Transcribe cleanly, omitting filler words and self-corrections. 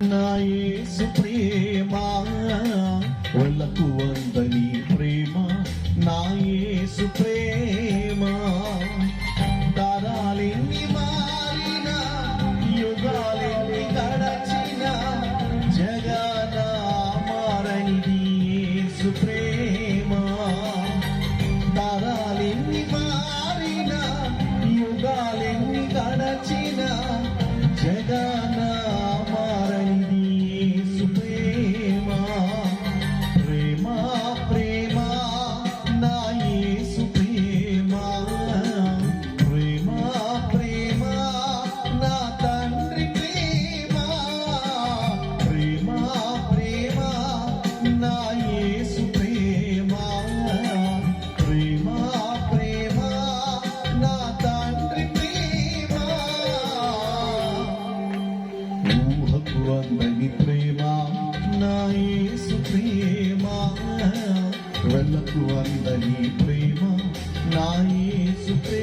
నా యేసు ప్రేమ వల్లకు వందని ప్రేమ నా యేసు ప్రేమ తరాలెన్ని మారిన యుగాలెన్ని గడచిన జగన మారనిది యేసు ప్రేమ తరాలెన్ని మారిన యుగాలెన్ని గడచిన జగన వందని ప్రేమ నా యేసు ప్రేమ వెళ్ళకు వందని ప్రేమ నా యేసు ప్రేమ